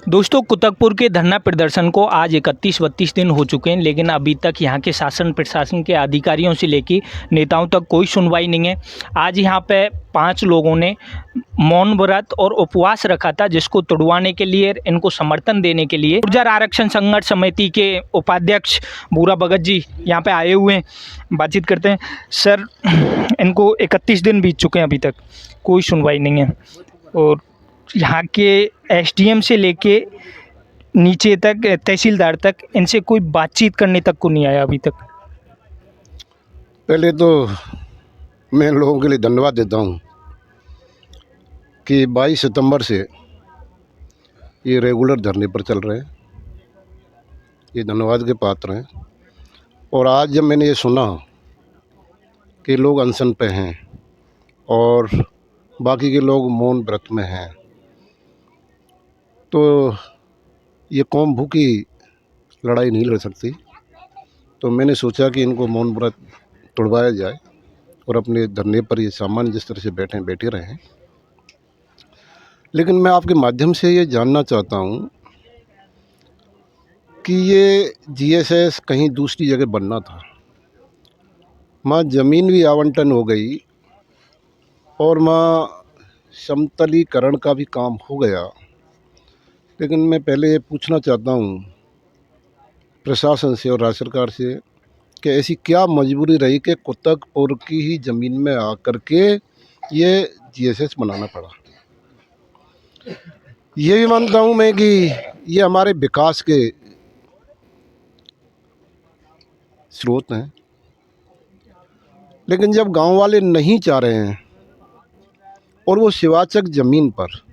दोस्तों, कुतकपुर के धरना प्रदर्शन को आज 31-32 दिन हो चुके हैं, लेकिन अभी तक यहाँ के शासन प्रशासन के अधिकारियों से लेकर नेताओं तक कोई सुनवाई नहीं है। आज यहाँ पे 5 लोगों ने मौन व्रत और उपवास रखा था, जिसको तुड़वाने के लिए, इनको समर्थन देने के लिए गुर्जर आरक्षण संघर्ष समिति के उपाध्यक्ष भूरा भगत जी यहाँ पे आए हुए हैं। बातचीत करते हैं। सर, इनको 31 दिन बीत चुके हैं, अभी तक कोई सुनवाई नहीं है और यहाँ के एसडीएम से लेके नीचे तक तहसीलदार तक इनसे कोई बातचीत करने तक को नहीं आया अभी तक। पहले तो मैं लोगों के लिए धन्यवाद देता हूँ कि 22 सितंबर से ये रेगुलर धरने पर चल रहे हैं, ये धन्यवाद के पात्र हैं। और आज जब मैंने ये सुना कि लोग अनशन पे हैं और बाकी के लोग मौन व्रत में हैं, तो ये कौम भूखी लड़ाई नहीं लड़ सकती। तो मैंने सोचा कि इनको मौन व्रत तोड़वाया जाए और अपने धरने पर ये सामान्य जिस तरह से बैठे रहें। लेकिन मैं आपके माध्यम से ये जानना चाहता हूँ कि ये जीएसएस कहीं दूसरी जगह बनना था। वहाँ ज़मीन भी आवंटन हो गई और वहाँ समतलीकरण का भी काम हो गया। लेकिन मैं पहले ये पूछना चाहता हूँ प्रशासन से और राज्य सरकार से कि ऐसी क्या मजबूरी रही कि कुतकपुर की ही ज़मीन में आकर के ये जीएसएस बनाना पड़ा। ये भी मानता हूँ मैं कि ये हमारे विकास के स्रोत हैं, लेकिन जब गांव वाले नहीं चाह रहे हैं और वो शिवाचक ज़मीन पर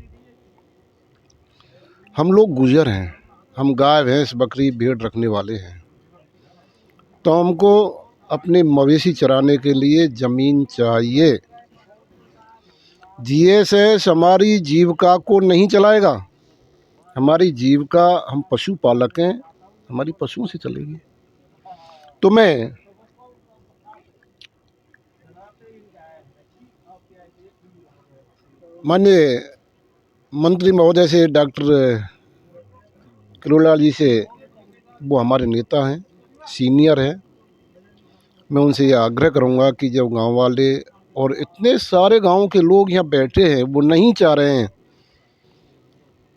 हम लोग गुजर हैं, हम गाय भैंस बकरी भेड़ रखने वाले हैं, तो हमको अपने मवेशी चराने के लिए ज़मीन चाहिए। जीएसएस हमारी जीविका को नहीं चलाएगा। हमारी जीविका, हम पशुपालक हैं, हमारी पशुओं से चलेगी। तो मैं माननीय मंत्री महोदय से, डॉक्टर किरोड़लाल जी से, वो हमारे नेता हैं, सीनियर हैं, मैं उनसे ये आग्रह करूँगा कि जब गांव वाले और इतने सारे गांव के लोग यहाँ बैठे हैं, वो नहीं चाह रहे हैं,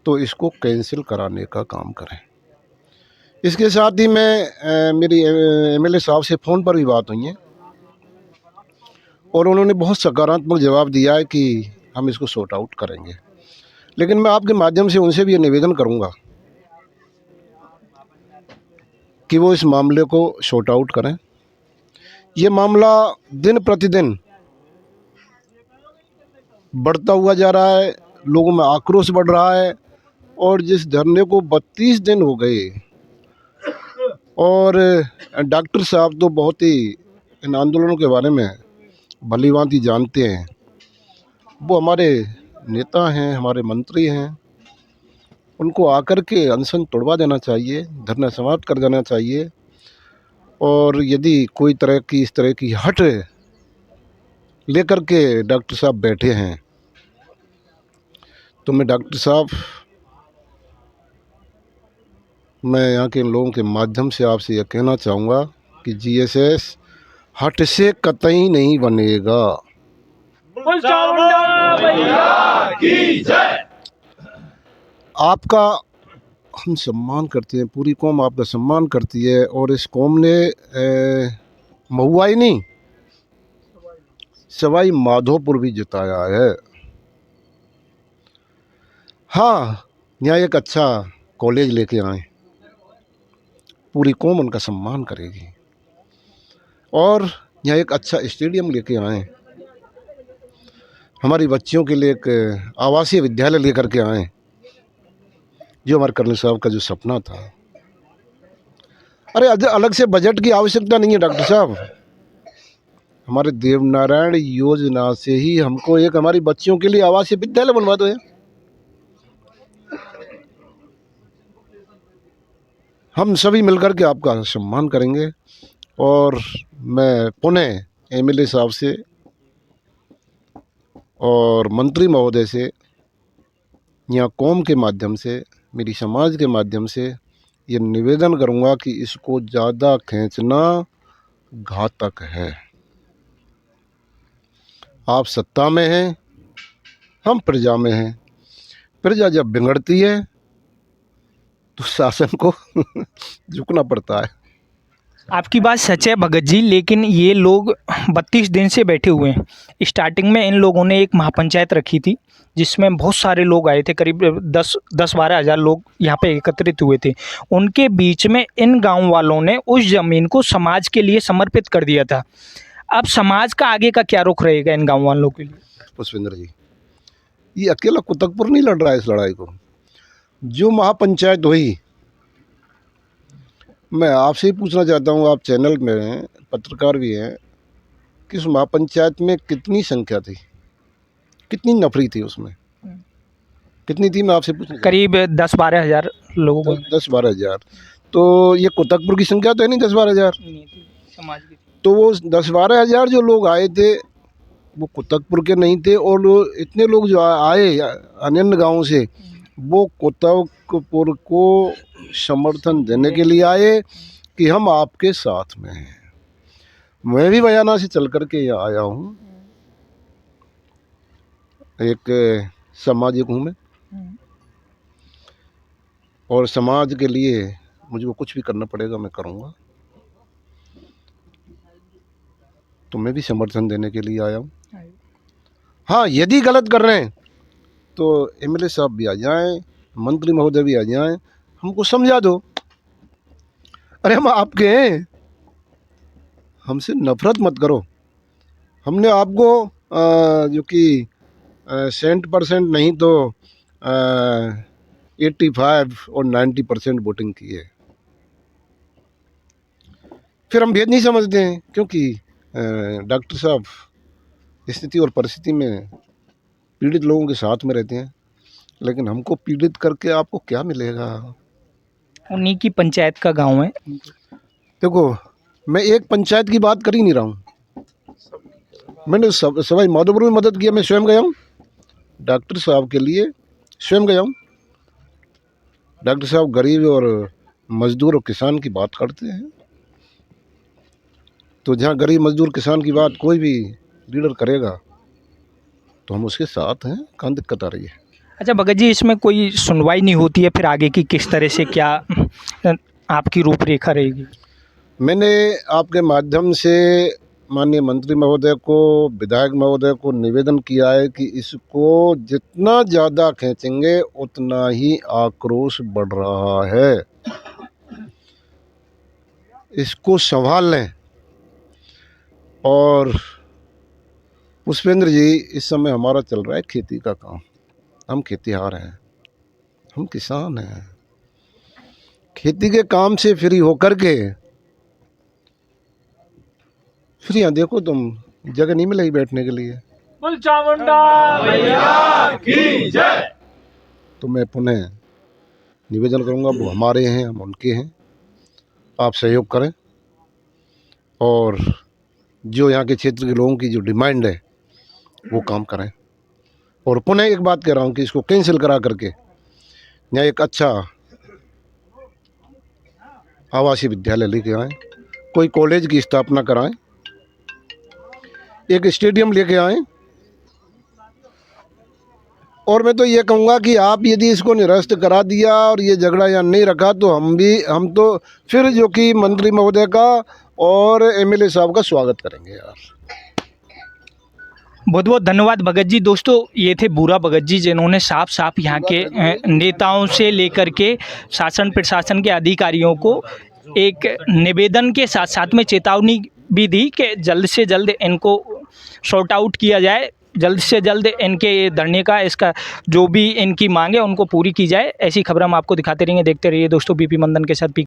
तो इसको कैंसिल कराने का काम करें। इसके साथ ही मैं मेरी एमएलए साहब से फ़ोन पर भी बात हुई है और उन्होंने बहुत सकारात्मक जवाब दिया है कि हम इसको सॉर्ट आउट करेंगे। लेकिन मैं आपके माध्यम से उनसे भी ये निवेदन करूँगा कि वो इस मामले को सॉर्ट आउट करें। ये मामला दिन प्रतिदिन बढ़ता हुआ जा रहा है, लोगों में आक्रोश बढ़ रहा है और जिस धरने को 32 दिन हो गए और डॉक्टर साहब तो बहुत ही इन आंदोलनों के बारे में भलीभांति जानते हैं, वो हमारे नेता हैं, हमारे मंत्री हैं, उनको आकर के अनशन तोड़वा देना चाहिए, धरना समाप्त कर देना चाहिए। और यदि कोई तरह की इस तरह की हट लेकर के डॉक्टर साहब बैठे हैं, तो मैं डॉक्टर साहब, मैं यहाँ के लोगों के माध्यम से आपसे यह कहना चाहूँगा कि जीएसएस हट से कतई नहीं बनेगा। आपका हम सम्मान करते हैं, पूरी कौम आपका सम्मान करती है और इस कौम ने महुआ ही नहीं, सवाई माधोपुर भी जिताया है। हाँ, यहाँ एक अच्छा कॉलेज लेके आए, पूरी कौम उनका सम्मान करेगी। और यहाँ एक अच्छा स्टेडियम लेके आए, हमारी बच्चियों के लिए एक आवासीय विद्यालय लेकर के आए, जो हमारे कर्नल साहब का जो सपना था। अरे अलग से बजट की आवश्यकता नहीं है डॉक्टर साहब, हमारे देवनारायण योजना से ही हमको एक हमारी बच्चियों के लिए आवासीय विद्यालय बनवा दो। हम सभी मिलकर के आपका सम्मान करेंगे। और मैं पुनः एमएलए साहब से और मंत्री महोदय से, यहाँ कौम के माध्यम से मेरी समाज के माध्यम से ये निवेदन करूँगा कि इसको ज़्यादा खींचना घातक है। आप सत्ता में हैं, हम प्रजा में हैं। प्रजा जब बिगड़ती है तो शासन को झुकना पड़ता है। आपकी बात सच है भगत जी, लेकिन ये लोग 32 दिन से बैठे हुए हैं। स्टार्टिंग में इन लोगों ने एक महापंचायत रखी थी जिसमें बहुत सारे लोग आए थे, करीब 10-12 हज़ार लोग यहाँ पे एकत्रित हुए थे। उनके बीच में इन गांव वालों ने उस ज़मीन को समाज के लिए समर्पित कर दिया था। अब समाज का आगे का क्या रुख रहेगा इन गांव वालों के लिए? पुष्पेंद्र जी, ये अकेला कुतकपुर नहीं लड़ रहा है इस लड़ाई को। जो महापंचायत हुई, मैं आपसे ही पूछना चाहता हूँ, आप चैनल में हैं, पत्रकार भी हैं, कि उस महापंचायत में कितनी संख्या थी, कितनी नफरी थी उसमें, कितनी थी? मैं आपसे पूछना करीब 10-12 हज़ार लोगों को। 10-12 हज़ार। तो ये कुतकपुर की संख्या तो है नहीं 10-12 हज़ार। समाज की। तो वो 10-12 हज़ार जो लोग आए थे वो कुतकपुर के नहीं थे, और इतने लोग जो आए अन्य गाँव से, वो कुतकपुर को समर्थन देने के लिए आए कि हम आपके साथ में हैं। मैं भी बयाना से चल कर के यहाँ आया हूँ, एक सामाजिक हूँ मैं, और समाज के लिए मुझे कुछ भी करना पड़ेगा मैं करूँगा। तो मैं भी समर्थन देने के लिए आया हूँ। हाँ, यदि गलत कर रहे हैं तो एमएलए साहब भी आ जाएं, मंत्री महोदय भी आ जाएं, हमको समझा दो। अरे हम आपके हैं, हमसे नफरत मत करो। हमने आपको जो कि 100% नहीं तो 85 और 90% वोटिंग की है। फिर हम भेद नहीं समझते हैं, क्योंकि डॉक्टर साहब स्थिति और परिस्थिति में पीड़ित लोगों के साथ में रहते हैं, लेकिन हमको पीड़ित करके आपको क्या मिलेगा? उन्हीं की पंचायत का गांव है। देखो, मैं एक पंचायत की बात कर ही नहीं रहा हूँ। मैंने सवाई माधोपुर में मदद किया, मैं स्वयं गया हूँ डॉक्टर साहब के लिए, स्वयं गया हूँ। डॉक्टर साहब गरीब और मजदूर और किसान की बात करते हैं, तो जहाँ गरीब मजदूर किसान की बात कोई भी लीडर करेगा तो हम उसके साथ हैं। कहाँ दिक्कत आ रही है? अच्छा भगत जी, इसमें कोई सुनवाई नहीं होती है, फिर आगे की किस तरह से क्या आपकी रूपरेखा रहेगी? मैंने आपके माध्यम से माननीय मंत्री महोदय को, विधायक महोदय को निवेदन किया है कि इसको जितना ज़्यादा खींचेंगे उतना ही आक्रोश बढ़ रहा है। इसको संभाल लें। और पुष्पेंद्र जी, इस समय हमारा चल रहा है खेती का काम। हम खेतीहार हैं, हम किसान हैं। खेती के काम से फ्री होकर के फिर यहाँ देखो, तुम जगह नहीं मिलेगी बैठने के लिए। बोल चामुंडा मैया की जय। तो मैं पुनः निवेदन करूँगा, वो हमारे हैं, हम उनके हैं। आप सहयोग करें और जो यहाँ के क्षेत्र के लोगों की जो डिमांड है वो काम करें। और पुनः एक बात कह रहा हूँ कि इसको कैंसिल करा करके यहाँ एक अच्छा आवासीय विद्यालय लेके आएँ, कोई कॉलेज की स्थापना कराएं, एक स्टेडियम लेके आएं। और मैं तो ये कहूँगा कि आप यदि इसको निरस्त करा दिया और ये झगड़ा यहाँ नहीं रखा तो हम तो फिर जो कि मंत्री महोदय का और एमएलए साहब का स्वागत करेंगे यार। बहुत बहुत धन्यवाद भगत जी। दोस्तों, ये थे बूरा भगत जी, जिन्होंने साफ साफ यहाँ के नेताओं से लेकर के शासन प्रशासन के अधिकारियों को एक निवेदन के साथ साथ में चेतावनी भी दी कि जल्द से जल्द इनको सॉर्ट आउट किया जाए, जल्द से जल्द इनके धरने का, इसका जो भी इनकी मांग है उनको पूरी की जाए। ऐसी खबर हम आपको दिखाते रहेंगे। देखते रहिए दोस्तों बीपी मंदन के साथ।